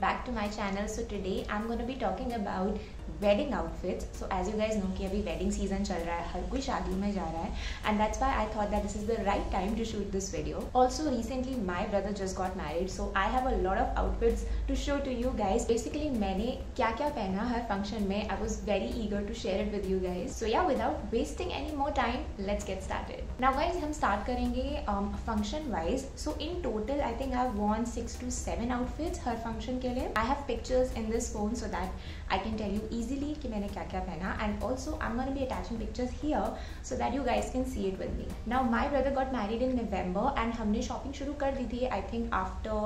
back to my channel. So today I'm going to be talking about wedding outfits. So as you guys know कि अभी wedding season चल रहा है, हर कोई शादी में जा रहा है, and that's why I thought that this is the right time to shoot this video. Also recently my brother just got married, so I have a lot of outfits to show to you guys. Basically मैंने क्या क्या पहना हर function में, I was very eager to share it with you guys. So yeah, without wasting any more time, let's get started. Now guys, हम start करेंगे function wise. So in total I think I've worn 6 to 7 outfits her function के लिए. I have pictures in this phone so that I can tell you easily कि मैंने क्या क्या पहना, and also I'm going to be attaching pictures here so that you guys can see it with me. Now my brother got married in November and हमने shopping शुरू कर दी थी I think after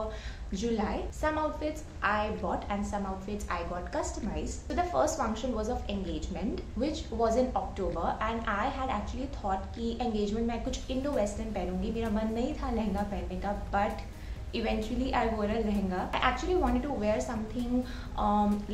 July. Some outfits I bought and some outfits I got customized. So the first function was of engagement which was in October, and I had actually thought कि engagement में कुछ Indo-Western पहनूंगी. मेरा मन नहीं था लहंगा पहनने का, but eventually I wore a lehenga. I actually wanted to wear something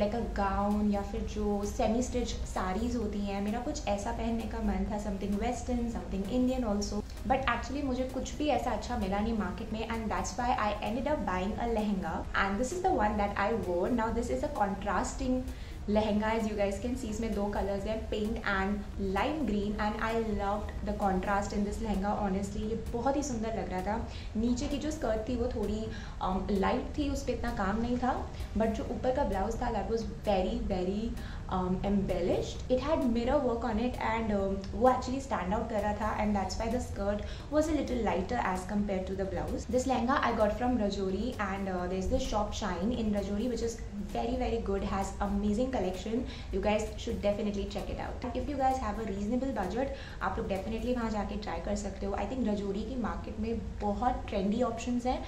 like a gown या फिर जो semi stitch sarees होती हैं, मेरा कुछ ऐसा पहनने का मन था, something western, something Indian also. But actually मुझे कुछ भी ऐसा अच्छा मिला नहीं मार्केट में, and that's why I ended up buying a lehenga, and this is the one that I wore. Now this is a contrasting lehenga, as you guys can see. इसमें दो colors हैं, pink and lime green, and I loved the contrast in this lehenga. Honestly ये बहुत ही सुंदर लग रहा था. नीचे की जो स्कर्ट थी वो थोड़ी लाइट थी, उस पर इतना काम नहीं था, बट जो ऊपर का ब्लाउज था that was very embellished. It had mirror work on it, and वो actually stand out कर रहा था, and that's why the skirt was a little lighter as compared to the blouse. This lehenga I got from Rajouri, and there's this shop Shine in Rajouri which is very good, has amazing collection. You guys should definitely check it out. If you guys have a reasonable budget, आप लोग definitely वहाँ जाके try कर सकते हो. I think Rajouri की market में बहुत trendy options हैं,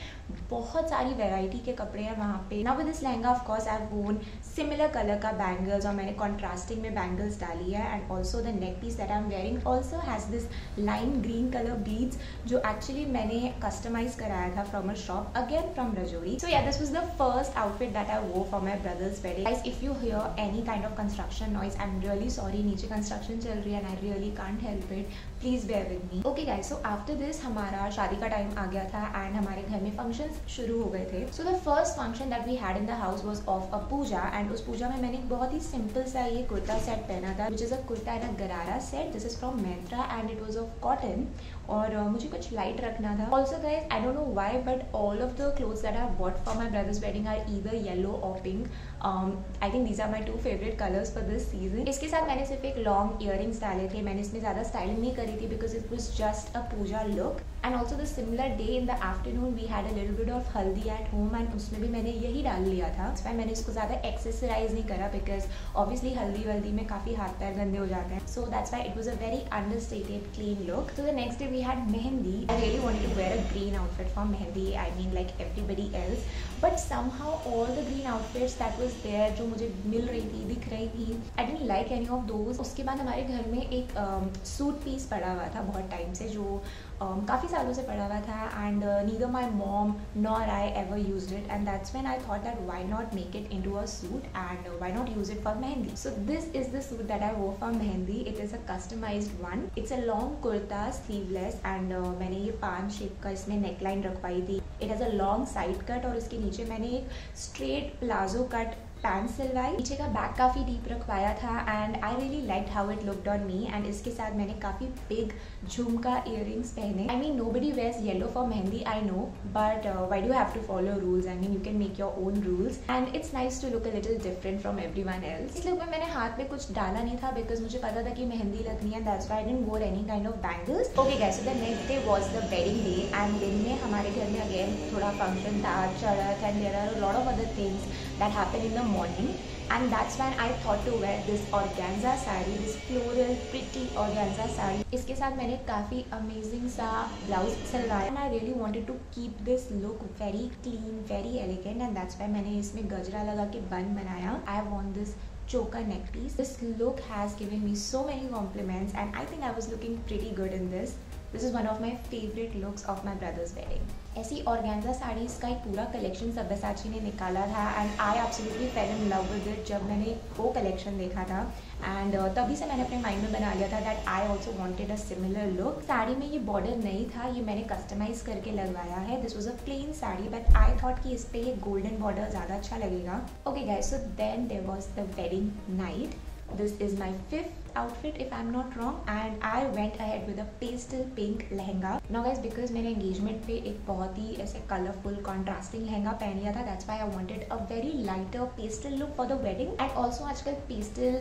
बहुत सारी variety के कपड़े हैं वहाँ पे. Now with this lehenga of course I've worn similar color का bangles, और मैंने contrasting में bangles डाली है, and also the neck piece that I'm wearing also has this lime green color beads जो actually मैंने customize कराया था from a shop again from Rajouri. So yeah, this was the first outfit that I wore for my brother's wedding. Guys, if you hear any kind of construction noise, I'm really sorry. नीचे construction चल रही है and I really can't help it. Please bear with me. Okay guys, so after this हमारा शादी का time आ गया था and हमारे घर में functions शुरू हो गए थे. So the first function that we had in the house was of a puja, and उस पूजा में मैंने एक बहुत ही simple सा ये कुर्ता सेट पहना था, which is a kurta and a garara set. This is from Myntra and it was of cotton, और मुझे कुछ light रखना था. Also guys, I don't know why, but all of the clothes that I bought for my brother's wedding are either yellow or pink. I think these are my two favorite colors for this season. इसके साथ मैंने सिर्फ एक long earrings डाले थे. मैंने इसमें ज़्यादा styling नहीं करी थी because it was just a puja look. And also the similar day in the afternoon we had a little bit of haldi at home, and उसमें भी मैंने यही डाल लिया था. That's why मैंने इसको ज़्यादा accessorize नहीं करा because obviously हल्दी वल्दी में काफ़ी हाथ पैर गंदे हो जाते हैं. So that's why it was a very understated clean look. So the next day we had mehendi. I really wanted to wear a green outfit for mehendi. I mean like everybody else, but somehow all the green outfits that was there जो मुझे मिल रही थी, दिख रही थी, I didn't like any of those. उसके बाद हमारे घर में एक सूट पीस पड़ा हुआ था बहुत टाइम से, जो काफ़ी सालों से पड़ा हुआ था, and neither my mom nor I ever used it, and that's when I thought that why not make it into a suit and why not use it for mehendi. So this is the suit that I wore for mehendi. It is a customized one. It's a long kurta, sleeveless, and मैंने ये पान shape का इसमें neckline रखवाई थी. It has a long side cut, और इसके नीचे मैंने एक straight प्लाजो कट पैंट सिलवाई. नीचे का बैक काफ़ी डीप रखवाया था, and I really liked how it looked on me. And इसके साथ मैंने काफ़ी बिग झुमका इयररिंग्स पहने. I mean nobody wears yellow for mehndi, I know, but why do have to follow rules? I mean you can make your own rules, and it's nice to look a little different from everyone else. इस look में मैंने हाथ में कुछ डाला नहीं था because मुझे पता था कि मेहंदी लगनी है. दैट्स व्हाई आई डिडंट वोर any kind of bangles. Okay guys, so the next day was the wedding day, and दिन में हमारे घर में अगेन थोड़ा फंक्शन था, चढ़त, and there are a lot of other things that happen in the morning. And that's when I thought to wear this organza saree, this floral pretty organza saree. इसके साथ मैंने काफ़ी amazing सा blouse सिलवाया, and I really wanted to keep this look very clean, very elegant, and that's why मैंने इसमें गजरा लगा के bun बनाया. I want this choker neck piece. This look has given me so many compliments, and I think I was looking pretty good in this. This is one of my favourite looks of my brother's wedding. ऐसी organza saris का एक पूरा collection Sabyasachi ने निकाला था and I absolutely fail in love with it जब मैंने वो कलेक्शन देखा था। एंड तभी से मैंने अपने माइंड में बना लिया था that I also wanted a similar look. Sari में ये बॉर्डर नहीं था, ये मैंने कस्टमाइज करके लगवाया है। This was a plain sari but I thought कि इस पर ये गोल्डन बॉर्डर ज़्यादा अच्छा लगेगा। Okay guys, so then there was the wedding night. This is my fifth outfit if I'm not wrong and I went ahead with a pastel pink lehenga. Now guys, because मैंने engagement पे एक बहुत ही ऐसे colourful contrasting lehenga पहन लिया था, that's why I wanted a very lighter pastel look for the wedding. And also आजकल pastel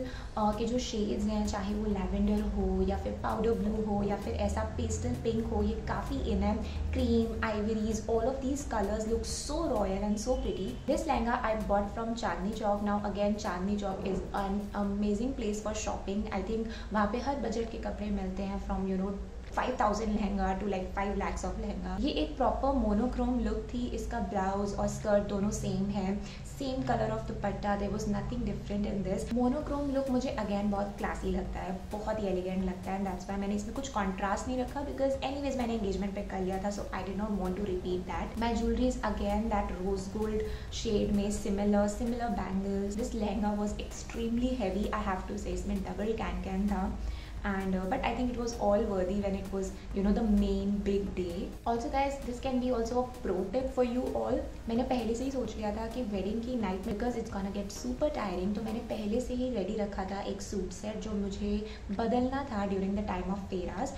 के जो shades हैं, चाहे वो lavender हो या फिर powder blue हो या फिर ऐसा pastel pink हो, ये काफ़ी in है। Cream, ivories, all of these colors look so royal and so pretty. This lehenga I bought from Chandni Chowk. Now again, Chandni Chowk is an amazing place for shopping. I think वहाँ पे हर budget के कपड़े मिलते हैं from 5,000 lehenga to like 5 lakhs of lehenga. ये एक proper monochrome look थी। इसका ब्लाउज और स्कर्ट दोनों सेम है, same colour of dupatta, there was nothing different in this. Monochrome look मुझे अगेन बहुत क्लासी लगता है, बहुत ही एलिगेंट लगता है। दैट्स व्हाई मैंने इसमें कुछ कॉन्ट्रास्ट नहीं रखा बिकॉज एनीवेज मैंने एंगेजमेंट पे कर लिया था, so I did not want to repeat that. My jewellery is again that rose gold shade में similar bangles. This lehenga was extremely heavy, I have to say. इसमें डबल कैन था and but I think it was all worthy when it was the main big day. Also guys, this can be also a pro tip for you all. मैंने पहले से ही सोच लिया था कि wedding की नाइट में because it's gonna get super tiring, तो मैंने पहले से ही रेडी रखा था एक सूट सेट जो मुझे बदलना था during the time of फेराज।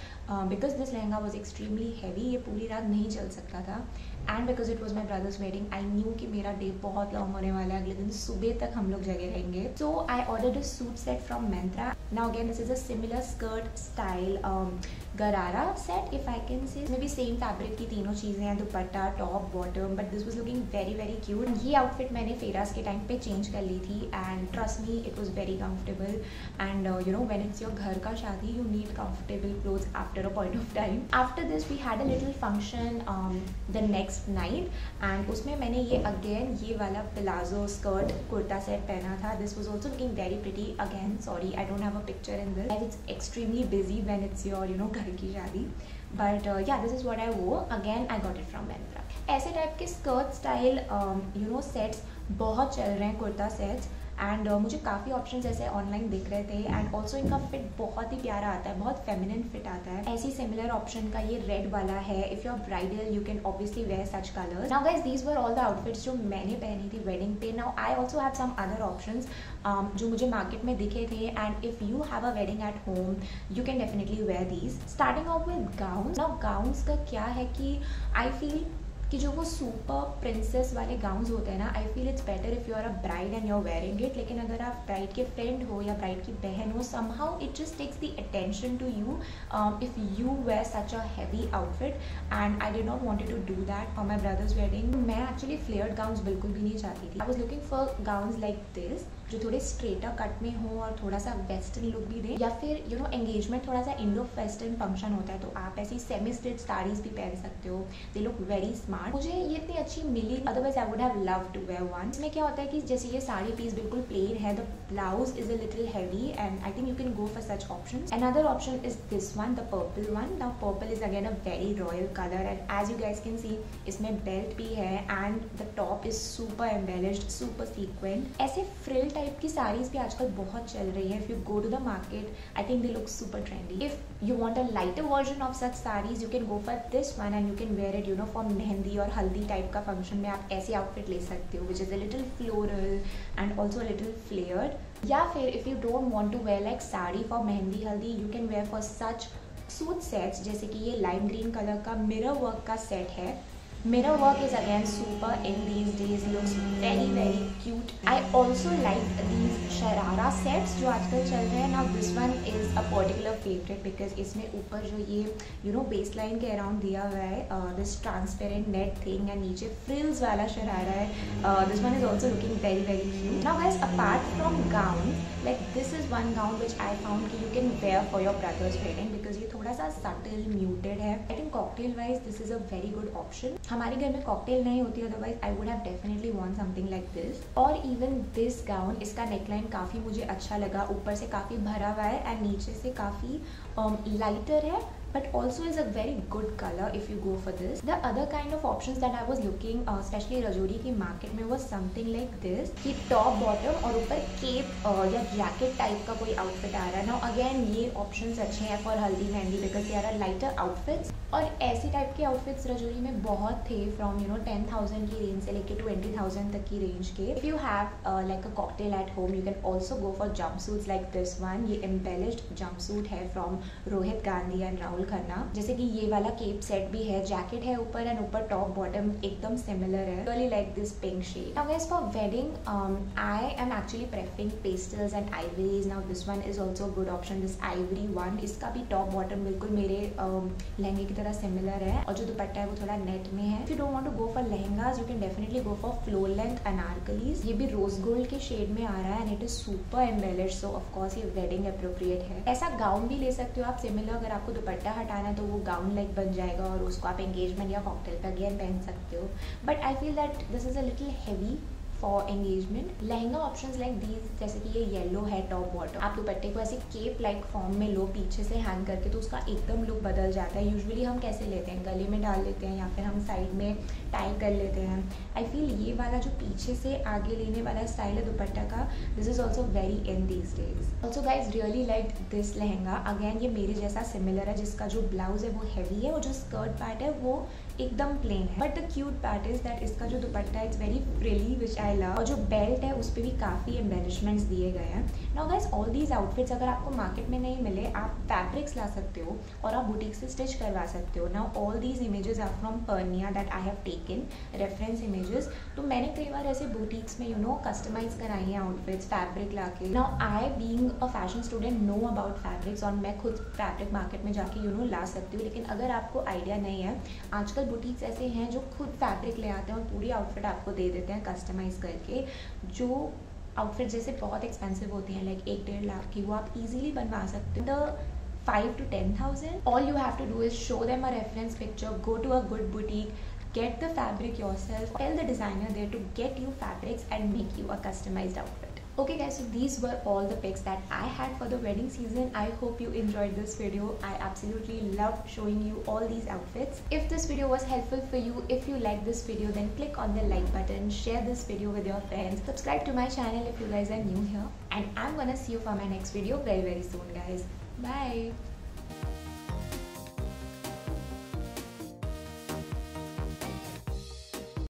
because this lehenga was extremely heavy, ये पूरी रात नहीं चल सकता था and because it was my brother's wedding I knew कि मेरा डे बहुत लॉन्ग होने वाला है, अगले दिन सुबह तक हम लोग जगह रहेंगे। So I ordered a suit set from Myntra. Now again this is a similar skirt style gharara set if I can say. इसमें भी सेम फैब्रिक की तीनों चीज़ें हैं, dupatta, top, bottom, but this was looking very very cute. ये outfit मैंने फेराज के time पे चेंज कर ली थी and trust me it was very comfortable and when it's your घर का शादी you need comfortable clothes after a point of time. After this we had a little function the next night and उसमें मैंने ये वाला palazzo skirt kurta set पहना था। This was also looking very pretty. Again sorry I don't have a picture in this, it's extremely busy when it's your घर की शादी, but या दिस इज व्हाट आई वोर। Again I got it from Myntra. ऐसे type के skirt style sets बहुत चल रहे हैं, कुर्ता सेट्स, एंड मुझे काफ़ी ऑप्शंस ऐसे ऑनलाइन दिख रहे थे एंड ऑल्सो इनका फिट बहुत ही प्यारा आता है, बहुत फेमिनिन फिट आता है। ऐसी सिमिलर ऑप्शन का ये रेड वाला है। If you are bridal you can obviously wear such colours. Now guys, these were all the outfits जो मैंने पहनी थी वेडिंग पे। Now I also have some other options जो मुझे मार्केट में दिखे थे and if you have a wedding at home you can definitely wear these. Starting off with gowns. Now gowns का क्या है कि आई फील कि जो वो सुपर प्रिंसेस वाले गाउन्स होते हैं ना, I feel it's better if you are a bride and you are wearing it. लेकिन अगर आप ब्राइड के फ्रेंड हो या ब्राइड की बहन हो, somehow it just takes the attention to you if you wear such a heavy outfit and I did not wanted to do that for my brother's wedding. मैं एक्चुअली फ्लेयर्ड गाउन्स बिल्कुल भी नहीं चाहती थी। I was looking for gowns like this जो थोड़े strata cut में हो और थोड़ा सा वेस्टर्न लुक भी दे, या फिर एंगेजमेंट थोड़ा सा इंडो वेस्टर्न फंक्शन होता है तो आप ऐसी सेमी स्टिच साड़ीज भी पहन सकते हो। They look very smart. मुझे ये इतनी अच्छी मिली, otherwise I would have love to wear one. इसमें क्या होता है कि जैसे ये साड़ी पीस बिल्कुल प्लेन है, the blouse is a little heavy and I think you can go for such options. Another option is this one, the purple one. The purple is again a very royal colour and as you guys can सी इसमें belt भी है and the top is super embellished, super sequinned. ऐसे frill type की साड़ीज भी आजकल बहुत चल रही है। If you go to the market I think they look super trendy. If you want a lighter version of such saris you can go for this one and you can wear it for mehndi और haldi type का function में आप ऐसे outfit ले सकते हो which is a little floral and also a little flared. या फिर if you don't want to wear like sari for mehndi haldi you can wear for such suit sets, जैसे कि ये लाइम ग्रीन कलर का मिरर वर्क का सेट है। Mirror work is again super in these days, looks very very cute. I also like these sharara sets जो आजकल चल रहे हैं। Now this one is a particular favorite because इसमें ऊपर जो ये बेस लाइन के अराउंड दिया हुआ है this transparent net thing and नीचे frills वाला शरारा है। This one is also looking very very cute. Now guys, apart from gowns, like this is one gown which I found कि you can wear for your brother's wedding because ये थोड़ा सा subtle muted है। I think cocktail wise this is a very good option. हमारे घर में cocktail नहीं होती, otherwise I would have definitely want something like this. और इवन दिस गाउन, इसका नेकलाइन काफ़ी मुझे अच्छा लगा, ऊपर से काफ़ी भरा हुआ है एंड नीचे से काफ़ी लाइटर है but also is a very good color if you go for this. The other kind of options that I was looking especially Rajouri की मार्केट में was something like this कि टॉप बॉटम और ऊपर cap या jacket type का कोई outfit आ रहा है ना. अगेन ये ऑप्शंस अच्छे हैं for haldi mehndi because they are lighter outfits. और ऐसी टाइप के आउटफिट्स रजौरी में बहुत थे फ्रॉम 10,000 की रेंज से लेके 20,000 तक की रेंज के. If you have like a cocktail eight home you can also go for jump suits like this one. ये एम्बेलिश्ड जंप सूट है फ्रॉम रोहित गांधी एंड राहुल खन्ना. जैसे कि ये वाला केप सेट भी है, जैकेट है ऊपर एंड ऊपर टॉप बॉटम एकदम सिमिलर है. Really like this pink shade. Now guys for wedding I am actually preferring pastels and ivories. Now this one is also good option, this ivory one. इसका भी top bottom बिल्कुल मेरे लहंगे की तरह similar है और जो दुपट्टा है वो थोड़ा नेट में है. If you don't want to go for lehengas you can definitely go for floor length anarkalis. ये भी रोज गोल्ड के शेड में आ रहा है and it is super embellished, so of course ये वेडिंग अप्रोप्रिएट है. ऐसा गाउन भी ले सकते हो आप सिमिलर. अगर आपको दुपट्टा हटाना है तो वो गाउन लाइक बन जाएगा और उसको आप एंगेजमेंट या कॉकटेल पे अगेन पहन सकते हो. But I feel that this is a little heavy for engagement. Lehenga options like these, जैसे कि ये येलो है टॉप बॉटम. आप दुपट्टे को ऐसे केप लाइक फॉर्म में लो पीछे से हैंग करके तो उसका एकदम लुक बदल जाता है. यूजुअली हम कैसे लेते हैं, गले में डाल लेते हैं या फिर हम साइड में टाई कर लेते हैं. आई फील ये वाला जो पीछे से आगे लेने वाला स्टाइल है दुपट्टा का, this is also very in these days. Also guys really like this lehenga. Again ये मेरे जैसा सिमिलर है, जिसका जो ब्लाउज है वो हैवी है और जो स्कर्ट पार्ट है वो एकदम प्लेन है. But the cute part is that इसका जो दुपट्टा है it's very frilly which I love. और जो बेल्ट है उस पर भी काफ़ी एम्बेलिशमेंट्स दिए गए हैं. Now guys all these outfits अगर आपको मार्केट में नहीं मिले आप फैब्रिक्स ला सकते हो और आप बुटीक से स्टिच करवा सकते हो. Now all these images are from Pernia that I have taken reference images. तो मैंने कई बार ऐसे बुटीक्स में कस्टमाइज कराई हैं आउटफिट्स फैब्रिक ला के. Now I being a fashion student know about fabrics और मैं खुद फैब्रिक मार्केट में जाके ला सकती हूँ. लेकिन अगर आपको आइडिया नहीं है, आजकल बुटीक्स ऐसे हैं जो खुद फैब्रिक ले आते हैं और पूरी आउटफिट आपको दे देते हैं कस्टमाइज करके. जो आउटफिट जैसे बहुत एक्सपेंसिव होती हैं लाइक 1-1.5 लाख की, वो आप इजीली बनवा सकते हो. The 5 to 10,000. All you have to do is show them a reference picture, go to a good boutique, get the fabric yourself, tell the designer there to get you fabrics and make you a customized outfit. Okay guys, so these were all the pics that I had for the wedding season. I hope you enjoyed this video. I absolutely loved showing you all these outfits. If this video was helpful for you, if you like this video, then click on the like button, share this video with your friends, subscribe to my channel if you guys are new here, and I'm gonna see you for my next video very soon guys. Bye.